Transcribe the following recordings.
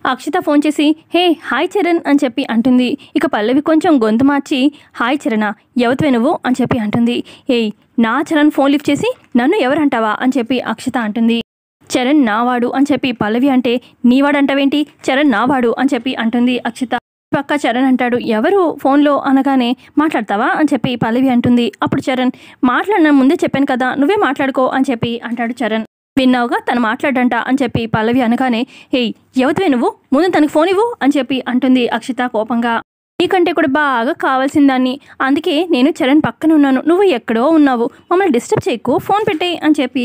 Akshita phone చేసి hey hi Charan అని చెప్పి అంటుంది. ఇక పల్లవి కొంచెం గొంతు మార్చి హాయ్ చరణా ఎవతివే నువ్వు అని చెప్పి అంటుంది. ఏయ్ నా చరణ్ ఫోన్ లిఫ్ట్ చేసి నన్ను ఎవరంటావా అని చెప్పి అక్షిత అంటుంది. చరణ్ నావాడు అని చెప్పి పల్లవి అంటే నీవాడంటావేంటి, చరణ్ నావాడు అని చెప్పి అంటుంది అక్షిత. పక్క చరణ్ అంటాడు ఎవరు ఫోన్లో అనగానే మాట్లాడతావా అని చెప్పి పల్లవి అంటుంది. అప్పుడు చరణ్ మాట్లాడిన ముందే చెప్పాను కదా నువ్వే మాట్లాడుకో అని చెప్పి అంటాడు చరణ్. విన్నావుగా తను మాట్లాడంట అని చెప్పి పల్లవి అనగానే హే ఎవతివే నువ్వు ముందు తనకి ఫోన్ ఇవ్వు అని చెప్పి అంటుంది అక్షిత కోపంగా. నీకంటే కూడా బాగా కావాల్సిన దాన్ని, అందుకే నేను చరణ్ పక్కన ఉన్నాను, నువ్వు ఎక్కడో ఉన్నావు, మమ్మల్ని డిస్టర్బ్ చేయకు, ఫోన్ పెట్టే అని చెప్పి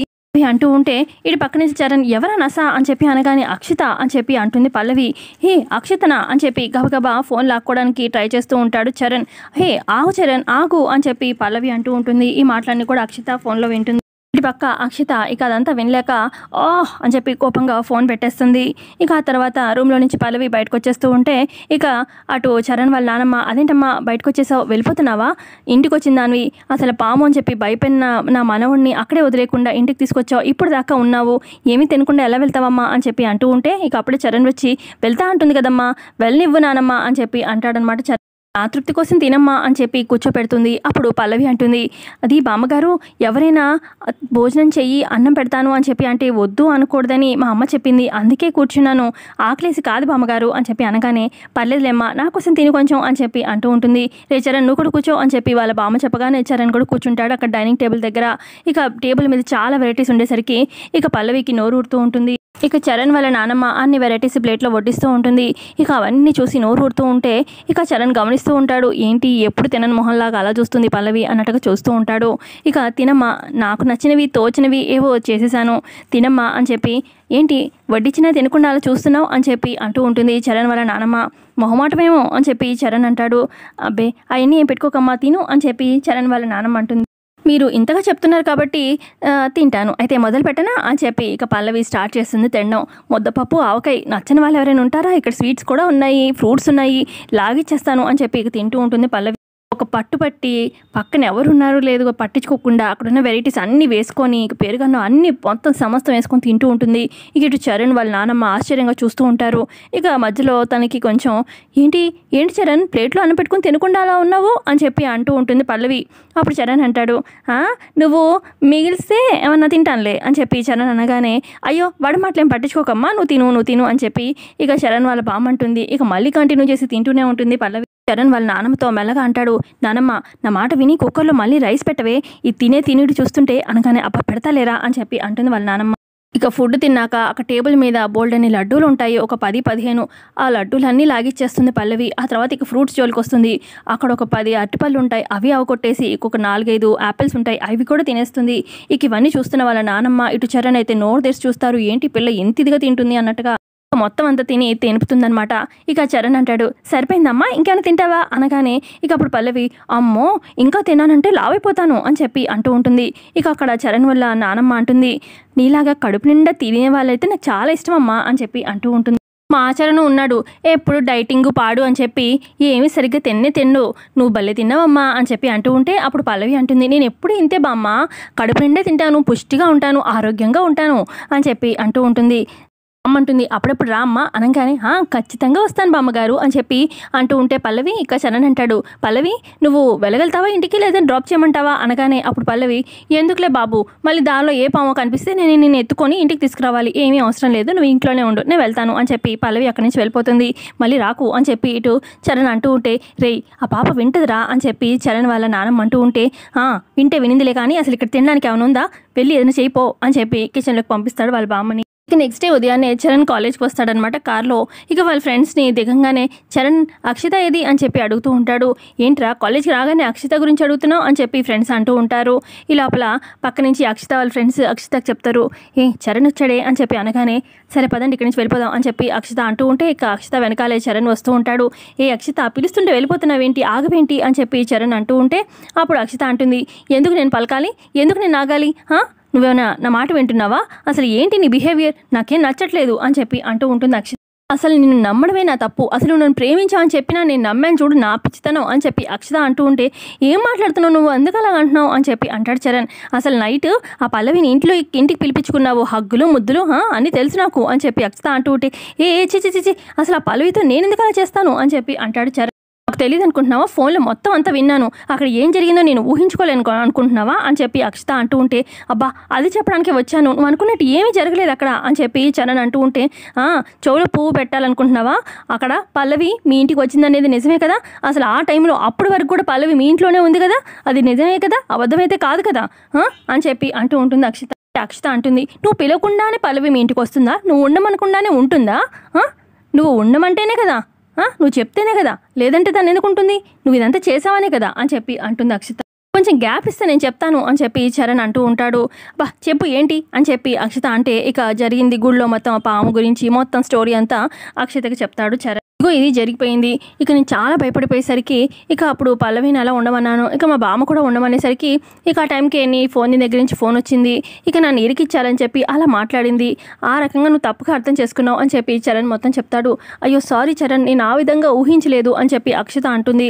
అంటూ ఉంటే ఇటు పక్క నుంచి చరణ్ ఎవరా నసా అని చెప్పి అనగానే అక్షిత అని చెప్పి అంటుంది పల్లవి. హే అక్షితనా అని చెప్పి గబగబా ఫోన్ లాక్కోవడానికి ట్రై చేస్తూ ఉంటాడు చరణ్. హే ఆగు చరణ్ ఆగు అని చెప్పి పల్లవి అంటూ ఉంటుంది. ఈ మాటలన్నీ కూడా అక్షిత ఫోన్లో వింటుంది. ఇటు పక్క అక్షిత ఇక అదంతా వినలేక ఓహ్ అని చెప్పి కోపంగా ఫోన్ పెట్టేస్తుంది. ఇక ఆ తర్వాత రూమ్లో నుంచి పల్లవి బయటకు వచ్చేస్తూ ఉంటే ఇక అటు చరణ్ వాళ్ళ నానమ్మ అదేంటమ్మా బయటకు వచ్చేసావు, వెళ్ళిపోతున్నావా, ఇంటికి వచ్చిన దానివి అసలు పాము అని చెప్పి భయపడిన నా మనవుడిని అక్కడే వదిలేకుండా ఇంటికి తీసుకొచ్చావు, ఇప్పుడు దాకా ఉన్నావు, ఏమీ తినకుండా ఎలా వెళ్తావమ్మా అని చెప్పి అంటూ ఉంటే ఇక అప్పుడే చరణ్ వచ్చి వెళ్తా అంటుంది కదమ్మా వెళ్ళనివ్వు నానమ్మ అని చెప్పి అంటాడనమాట. చరణ్ తృప్తి కోసం తినమ్మా అని చెప్పి కూర్చోపెడుతుంది. అప్పుడు పల్లవి అంటుంది అది బామ్మగారు ఎవరైనా భోజనం చెయ్యి అన్నం పెడతాను అని చెప్పి అంటే వద్దు అనకూడదని మా అమ్మ చెప్పింది, అందుకే కూర్చున్నాను, ఆకలేసి కాదు బామ్మగారు అని చెప్పి అనగానే పర్లేదులేమ్మా నా కోసం తిని కొంచెం అని చెప్పి అంటూ ఉంటుంది. రే చరణ్ నువ్వు కూడా కూర్చో అని చెప్పి వాళ్ళ బామ్మ చెప్పగానే చరణ్ కూడా కూర్చుంటాడు అక్కడ డైనింగ్ టేబుల్ దగ్గర. ఇక టేబుల్ మీద చాలా వెరైటీస్ ఉండేసరికి ఇక పల్లవికి నోరు ఊరుతూ ఉంటుంది. ఇక చరణ్ వాళ్ళ నానమ్మ అన్ని వెరైటీస్ ప్లేట్లో వడ్డిస్తూ ఉంటుంది. ఇక అవన్నీ చూసి నోరు ఊరుతూ ఉంటే ఇక చరణ్ గమనిస్తూ ఉంటాడు, ఏంటి ఎప్పుడు తినని మొహంలాగా అలా చూస్తుంది పల్లవి అన్నట్టుగా చూస్తూ ఉంటాడు. ఇక తినమ్మా నాకు నచ్చినవి తోచినవి ఏవో చేసేసాను తినమ్మా అని చెప్పి ఏంటి వడ్డించినా తినకుండా అలా చూస్తున్నావు అని చెప్పి అంటూ ఉంటుంది చరణ్ వాళ్ళ నానమ్మ. మొహమాటమేమో అని చెప్పి చరణ్ అంటాడు. అబ్బే అవన్నీ ఏం పెట్టుకోకమ్మా తిను అని చెప్పి చరణ్ వాళ్ళ నానమ్మ అంటుంది. మీరు ఇంతగా చెప్తున్నారు కాబట్టి తింటాను అయితే మొదలు పెట్టనా అని చెప్పి ఇక పల్లవి స్టార్ట్ చేస్తుంది తినడం. ముద్దపప్పు ఆవకాయ నచ్చని వాళ్ళు ఎవరైనా ఉంటారా, ఇక్కడ స్వీట్స్ కూడా ఉన్నాయి, ఫ్రూట్స్ ఉన్నాయి, లాగిచ్చేస్తాను అని చెప్పి ఇక తింటూ ఉంటుంది పల్లవి. ఒక పట్టు పట్టి పక్కన ఎవరున్నారు లేదు పట్టించుకోకుండా అక్కడున్న వెరైటీస్ అన్నీ వేసుకొని ఇక పెరుగన్నం అన్నీ మొత్తం సమస్తం వేసుకొని తింటూ ఉంటుంది. ఇక ఇటు చరణ్ వాళ్ళ నానమ్మ ఆశ్చర్యంగా చూస్తూ ఉంటారు. ఇక మధ్యలో తనకి కొంచెం ఏంటి చరణ్ ప్లేట్లో అన్నం పెట్టుకుని తినకుండా అలా ఉన్నావు అని చెప్పి అంటూ ఉంటుంది పల్లవి. అప్పుడు చరణ్ అంటాడు నువ్వు మిగిలిస్తే ఏమన్నా తింటానులే అని చెప్పి చరణ్ అనగానే అయ్యో వాడి మాటలేం పట్టించుకోకమ్మా నువ్వు తిను అని చెప్పి ఇక చరణ్ వాళ్ళ బామ్మ అంటుంది. ఇక మళ్ళీ కంటిన్యూ చేసి తింటూనే ఉంటుంది పల్లవి. చరణ్ వాళ్ళ నానమ్మతో మెల్లగా అంటాడు, నానమ్మ నా మాట విని కుక్కర్లో మళ్ళీ రైస్ పెట్టవే, ఈ తినేటి చూస్తుంటే అనగానే అబ్బా పెడతాలేరా అని చెప్పి అంటుంది వాళ్ళ నానమ్మ. ఇక ఫుడ్ తిన్నాక అక్కడ టేబుల్ మీద బోల్డన్ని లడ్డూలు ఉంటాయి, ఒక 10-15 ఆ లడ్డూలన్నీ లాగిచ్చేస్తుంది పల్లవి. ఆ తర్వాత ఇక ఫ్రూట్స్ జోలికి వస్తుంది. అక్కడ ఒక 10 అరటిపళ్ళు ఉంటాయి, అవి అవకొట్టేసి ఇంకొక 4-5 యాపిల్స్ ఉంటాయి, అవి కూడా తినేస్తుంది. ఇక ఇవన్నీ చూస్తున్న వాళ్ళ నానమ్మ ఇటు చరణ్ అయితే నోరు తెరిచి చూస్తారు, ఏంటి పిల్ల ఎంత ఇదిగా తింటుంది అన్నట్టుగా మొత్తం అంతా తిని తినుపుతుందనమాట. ఇక చరణ్ అంటాడు సరిపోయిందమ్మా ఇంకేమైనా తింటావా అనగానే ఇక అప్పుడు పల్లవి అమ్మో ఇంకా తిన్నానంటే లావైపోతాను అని చెప్పి అంటూ ఉంటుంది. ఇక అక్కడ చరణ్ వల్ల నానమ్మ అంటుంది నీలాగా కడుపు నిండా తినే వాళ్ళైతే నాకు చాలా ఇష్టం అమ్మా అని చెప్పి అంటూ ఉంటుంది. మా ఆచరణ ఉన్నాడు ఎప్పుడు డైటింగ్ పాడు అని చెప్పి ఏమీ సరిగ్గా తిన్ను నువ్వు భలే తిన్నావమ్మా అని చెప్పి అంటూ ఉంటే అప్పుడు పల్లవి అంటుంది నేను ఎప్పుడు ఇంతే బామ్మ, కడుపు నిండే తింటాను, పుష్టిగా ఉంటాను, ఆరోగ్యంగా ఉంటాను అని చెప్పి అంటూ ఉంటుంది. అమ్మంటుంది అప్పుడప్పుడు రా అమ్మ అనగానే ఖచ్చితంగా వస్తాను బామ్మగారు అని చెప్పి అంటూ ఉంటే పల్లవి ఇక చరణ్ అంటాడు పల్లవి నువ్వు వెళ్ళగలుగుతావా ఇంటికి లేదని డ్రాప్ చేయమంటావా అనగానే అప్పుడు పల్లవి ఎందుకులే బాబు మళ్ళీ దానిలో ఏ పామో కనిపిస్తే నేను ఎత్తుకొని ఇంటికి తీసుకురావాలి, ఏమీ అవసరం లేదు నువ్వు ఇంట్లోనే ఉండు నేను వెళ్తాను అని చెప్పి పల్లవి అక్కడి నుంచి వెళ్ళిపోతుంది. మళ్ళీ రాకు అని చెప్పి ఇటు చరణ్ అంటూ ఉంటే రేయ్ ఆ పాప వింటదిరా అని చెప్పి చరణ్ వాళ్ళ నానమ్మ అంటూ ఉంటే వింటే వినిందిలే కానీ అసలు ఇక్కడ తినడానికి ఏమైనా ఉందా, వెళ్ళి ఏదైనా చేయిపో అని చెప్పి కిచెన్లోకి పంపిస్తాడు వాళ్ళ బామ్మని. ఇక నెక్స్ట్ డే ఉదయాన్నే చరణ్ కాలేజ్కి వస్తాడనమాట కార్లో. ఇక వాళ్ళ ఫ్రెండ్స్ని దిగంగానే చరణ్ అక్షిత ఏది అని చెప్పి అడుగుతూ ఉంటాడు. ఏంట్రా కాలేజ్కి రాగానే అక్షిత గురించి అడుగుతున్నావు అని చెప్పి ఫ్రెండ్స్ అంటూ ఉంటారు. ఈ లోపల పక్క నుంచి అక్షిత వాళ్ళ ఫ్రెండ్స్ అక్షితకు చెప్తారు చరణ్ వచ్చాడే అని చెప్పి అనగానే సరే పదండి ఇక్కడి నుంచి వెళ్ళిపోదాం అని చెప్పి అక్షిత అంటూ ఉంటే ఇక అక్షిత వెనకాలే చరణ్ వస్తూ ఉంటాడు. అక్షిత పిలుస్తుంటే వెళ్ళిపోతున్నావేంటి ఆగవేంటి అని చెప్పి చరణ్ అంటూ ఉంటే అప్పుడు అక్షిత అంటుంది ఎందుకు నేను పలకాలి, ఎందుకు నేను ఆగాలి, నువ్వేమైనా నా మాట వింటున్నావా, అసలు ఏంటి నీ బిహేవియర్ నాకేం నచ్చట్లేదు అని చెప్పి అంటూ ఉంటుంది అక్షిత. అసలు నిన్ను నమ్మడమే నా తప్పు. అసలు నువ్వు నన్ను ప్రేమించావని చెప్పినా నేను నమ్మాను చూడు నా పిచ్చితనం అని చెప్పి అక్షత అంటూ ఉంటే, ఏం మాట్లాడుతున్నావు నువ్వు ఎందుకు అలా అంటున్నావు అని చెప్పి అంటాడు చరణ్. అసలు నైట్ ఆ పల్లవిని ఇంటికి పిలిపించుకున్నావు, హగ్గులు ముద్దులు అని తెలుసు నాకు అని చెప్పి అక్షత అంటూ ఉంటే, చిచి అసలు ఆ పల్లవితో నేను ఎందుకు అలా చేస్తాను అని చెప్పి అంటాడు చరణ్. నాకు తెలియదు అనుకుంటున్నావా, ఫోన్లో మొత్తం అంతా విన్నాను, అక్కడ ఏం జరిగిందో నేను ఊహించుకోలేను అనుకుంటున్నావా అని చెప్పి అక్షత అంటూ ఉంటే, అబ్బా అది చెప్పడానికి వచ్చాను, నువ్వు అనుకున్నట్టు ఏమీ జరగలేదు అక్కడ అని చెప్పి చరణ్ అంటూ ఉంటే, చెవులో పువ్వు పెట్టాలనుకుంటున్నావా, అక్కడ పల్లవి మీ ఇంటికి వచ్చిందనేది నిజమే కదా, అసలు ఆ టైంలో అప్పటి వరకు కూడా పల్లవి మీ ఇంట్లోనే ఉంది కదా, అది నిజమే కదా, అబద్ధమైతే కాదు కదా అని చెప్పి అంటూ ఉంటుంది అక్షత. అక్షత అంటుంది, నువ్వు పిలవకుండానే పల్లవి మీ ఇంటికి వస్తుందా, నువ్వు ఉండమనకుండానే ఉంటుందా, నువ్వు ఉండమంటేనే కదా, నువ్వు చెప్తేనే కదా, లేదంటే తను ఎందుకుంటుంది, నువ్వు ఇదంతా చేసావనే కదా అని చెప్పి అంటుంది అక్షత. కొంచెం గ్యాప్ ఇస్తే నేను చెప్తాను అని చెప్పి చరణ్ అంటూ ఉంటాడు. బా చెప్పు ఏంటి అని చెప్పి అక్షత అంటే, ఇక జరిగింది గుళ్ళో మొత్తం ఆ పాము గురించి మొత్తం స్టోరీ అంతా అక్షతకి చెప్తాడు చరణ్. ఇగో ఇది జరిగిపోయింది, ఇక నేను చాలా భయపడిపోయేసరికి ఇక అప్పుడు పల్లవిని అలా ఉండమన్నాను, ఇక మా బామ్మ కూడా ఉండమనేసరికి ఇక ఆ టైంకి నీ దగ్గర నుంచి ఫోన్ వచ్చింది, ఇక నన్ను ఇరికిచ్చాలని చెప్పి అలా మాట్లాడింది, ఆ రకంగా నువ్వు తప్పుగా అర్థం చేసుకున్నావు అని చెప్పి చరణ్ మొత్తం చెప్తాడు. అయ్యో సారీ చరణ్, నేను ఆ విధంగా ఊహించలేదు అని చెప్పి అక్షత అంటుంది.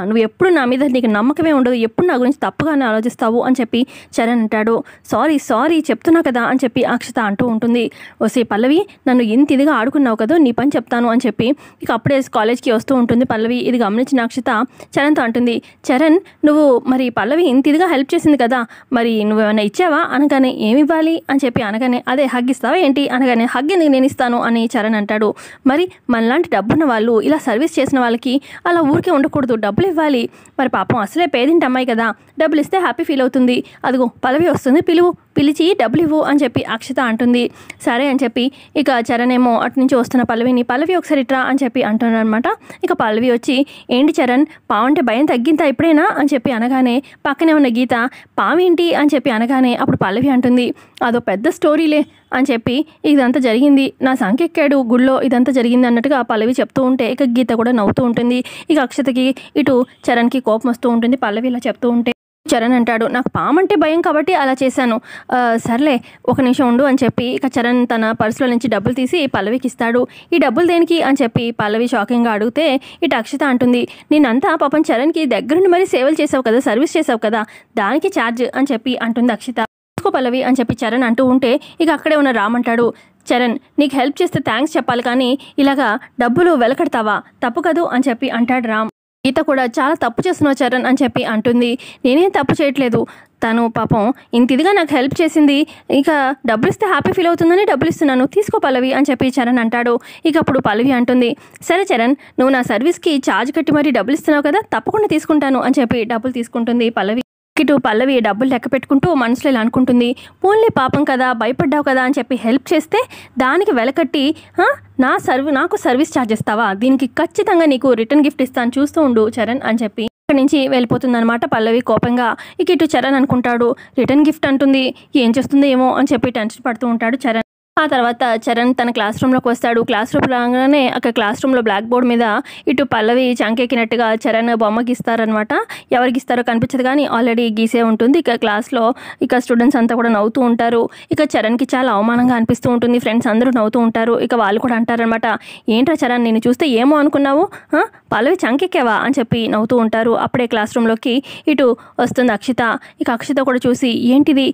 నువ్వు ఎప్పుడు నా మీద నీకు నమ్మకమే ఉండదు, ఎప్పుడు నా గురించి తప్పుగానే ఆలోచిస్తావు అని చెప్పి చరణ్ అంటాడు. సారీ చెప్తున్నా కదా అని చెప్పి అక్షత అంటూ ఉంటుంది. ఓసే పల్లవి, నన్ను ఇంత ఇదిగా ఆడుకున్నావు కదా, నీ పని చెప్తాను అని చెప్పి ఇక అప్పుడే కాలేజ్కి వస్తూ ఉంటుంది పల్లవి. ఇది గమనించిన అక్షత చరణ్తో అంటుంది, చరణ్ నువ్వు మరి పల్లవి ఇంత ఇదిగా హెల్ప్ చేసింది కదా, మరి నువ్వేమైనా ఇచ్చావా అనగానే, ఏమి ఇవ్వాలి అని చెప్పి అనగానే, అదే హగ్ ఇస్తావా ఏంటి అనగానే, హగ్ ఎందుకు నేను ఇస్తాను అని చరణ్ అంటాడు. మరి మనలాంటి డబ్బున్న వాళ్ళు ఇలా సర్వీస్ చేసిన వాళ్ళకి అలా ఊరికే ఉండకూడదు, డబ్బులు ఇవ్వాలి, మరి పాపం అసలే పేదింటి అమ్మాయి కదా, డబ్బులు ఇస్తే హ్యాపీ ఫీల్ అవుతుంది, అదిగో పల్లవి వస్తుంది, పిలిచి డబ్బులు ఇవ్వు అని చెప్పి అక్షత అంటుంది. సరే అని చెప్పి ఇక చరణ్ ఏమో అటు నుంచి వస్తున్న పల్లవి ఒకసారి ఇట్రా అని చెప్పి అంటున్నాడు అనమాట. ఇక పల్లవి వచ్చి, ఏంటి చరణ్ పావంటే భయం తగ్గిందా ఇప్పుడైనా అని చెప్పి అనగానే, పక్కనే ఉన్న గీత పావేంటి అని చెప్పి అనగానే అప్పుడు పల్లవి అంటుంది, అదో పెద్ద స్టోరీలే అని చెప్పి ఇదంతా జరిగింది, నా సంకెక్కాడు గుళ్ళో, ఇదంతా జరిగింది అన్నట్టుగా పల్లవి చెప్తూ ఉంటే ఇక గీత కూడా నవ్వుతూ ఉంటుంది. ఇక అక్షతకి ఇటు చరణ్కి కోపం వస్తూ ఉంటుంది పల్లవి ఇలా చెప్తూ ఉంటే. చరణ్ అంటాడు, నాకు పామంటే భయం కాబట్టి అలా చేశాను, సర్లే ఒక నిమిషం ఉండు అని చెప్పి ఇక చరణ్ తన పర్సులో నుంచి డబ్బులు తీసి పల్లవికి ఇస్తాడు. ఈ డబ్బులు దేనికి అని చెప్పి పల్లవి షాకింగ్గా అడిగితే ఇటు అక్షత అంటుంది, నేనంతా పాపం చరణ్కి దగ్గరుండి మరీ సేవలు చేసావు కదా, సర్వీస్ చేసావు కదా, దానికి ఛార్జ్ అని చెప్పి అంటుంది అక్షత. తీసుకో పల్లవి అని చెప్పి చరణ్ అంటూ ఉంటే ఇక అక్కడే ఉన్న రామ్ అంటాడు, చరణ్ నీకు హెల్ప్ చేస్తే థ్యాంక్స్ చెప్పాలి కానీ ఇలాగా డబ్బులు వెలకడతావా, తప్పు కదూ అని చెప్పి అంటాడు రామ్. గీత కూడా చాలా తప్పు చేస్తున్నావు చరణ్ అని చెప్పి అంటుంది, నేనేం తప్పు చేయట్లేదు, తను పాపం ఇంత ఇదిగా నాకు హెల్ప్ చేసింది, ఇక డబ్బులు ఇస్తే హ్యాపీ ఫీల్ అవుతుందని డబ్బులు ఇస్తున్నాను, తీసుకో పల్లవి అని చెప్పి చరణ్ అంటాడు. ఇక అప్పుడు పల్లవి అంటుంది, సరే చరణ్ నువ్వు నా సర్వీస్కి ఛార్జ్ కట్టి మరీ డబ్బులు ఇస్తున్నావు కదా, తప్పకుండా తీసుకుంటాను అని చెప్పి డబ్బులు తీసుకుంటుంది పల్లవి. ఇటు పల్లవి డబ్బులు లెక్క పెట్టుకుంటూ మనసులో ఇలా అనుకుంటుంది, పోన్లే పాపం కదా, భయపడ్డావు కదా అని చెప్పి హెల్ప్ చేస్తే దానికి వెలకట్టి నాకు సర్వీస్ ఛార్జ్ ఇస్తావా, దీనికి ఖచ్చితంగా నీకు రిటర్న్ గిఫ్ట్ ఇస్తాను చూస్తూ ఉండు చరణ్ అని చెప్పి అక్కడి నుంచి వెళ్ళిపోతుందనమాట పల్లవి కోపంగా. ఇక ఇటు చరణ్ అనుకుంటాడు, రిటర్న్ గిఫ్ట్ అంటుంది, ఏం చేస్తుందో ఏమో అని చెప్పి టెన్షన్ పడుతూ ఉంటాడు చరణ్. ఆ తర్వాత చరణ్ తన క్లాస్ రూమ్లోకి వస్తాడు. క్లాస్ రూమ్ రాగానే అక్కడ క్లాస్ రూమ్లో బ్లాక్ బోర్డ్ మీద ఇటు పల్లవి చంకెక్కినట్టుగా చరణ్ బొమ్మ గీస్తారనమాట. ఎవరికి ఇస్తారో కనిపించదు కానీ ఆల్రెడీ గీసే ఉంటుంది. ఇక క్లాస్లో ఇక స్టూడెంట్స్ అంతా కూడా నవ్వుతూ ఉంటారు. ఇక చరణ్కి చాలా అవమానంగా అనిపిస్తూ ఉంటుంది. ఫ్రెండ్స్ అందరూ నవ్వుతూ ఉంటారు. ఇక వాళ్ళు కూడా అంటారనమాట, ఏంట్రా చరణ్ నేను చూస్తే ఏమో అనుకున్నావు, పల్లవి చంకెక్కావా అని చెప్పి నవ్వుతూ ఉంటారు. అప్పుడే క్లాస్ రూమ్లోకి ఇటు వస్తుంది అక్షిత. ఇక అక్షిత కూడా చూసి, ఏంటిది,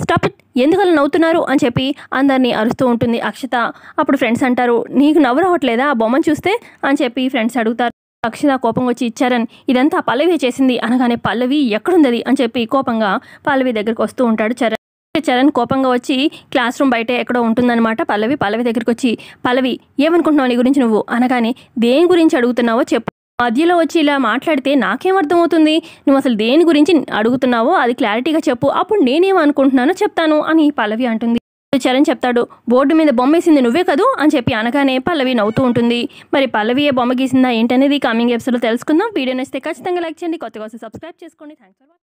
స్టాప్ ఇట్, ఎందుకలా నవ్వుతున్నారు అని చెప్పి అందరినీ అరుస్తూ ఉంటుంది అక్షిత. అప్పుడు ఫ్రెండ్స్ అంటారు, నీకు నవ్వు రావట్లేదా ఆ బొమ్మను చూస్తే అని చెప్పి ఫ్రెండ్స్ అడుగుతారు. అక్షిత కోపం వచ్చి, చరణ్ ఇదంతా పల్లవి చేసింది అనగానే, పల్లవి ఎక్కడుంది అని చెప్పి కోపంగా పల్లవి దగ్గరికి వస్తూ ఉంటాడు చరణ్. చరణ్ కోపంగా వచ్చి క్లాస్ రూమ్ బయట ఎక్కడో ఉంటుందన్నమాట పల్లవి దగ్గరికి వచ్చి, పల్లవి ఏమనుకుంటున్నావు నీ గురించి నువ్వు అనగానే, దేని గురించి అడుగుతున్నావో చెప్పు, మధ్యలో వచ్చి ఇలా మాట్లాడితే నాకేం అర్థమవుతుంది, నువ్వు అసలు దేని గురించి అడుగుతున్నావో అది క్లారిటీగా చెప్పు, అప్పుడు నేనేమనుకుంటున్నానో చెప్తాను అని పల్లవి అంటుంది. చరణ్ చెప్తాడు, బోర్డు మీద బొమ్మ వేసింది నువ్వే కదూ అని చెప్పి అనగానే పల్లవి నవ్వుతూ ఉంటుంది. మరి పల్లవి ఏ బొమ్మ గీసిందా ఏంటనేది కమింగ్ ఎపిసోడ్లో తెలుసుకుందాం. వీడియో నచ్చితే ఖచ్చితంగా లైక్ చేయండి, కొత్తగా సబ్స్క్రైబ్ చేసుకోండి. Thanks for watching.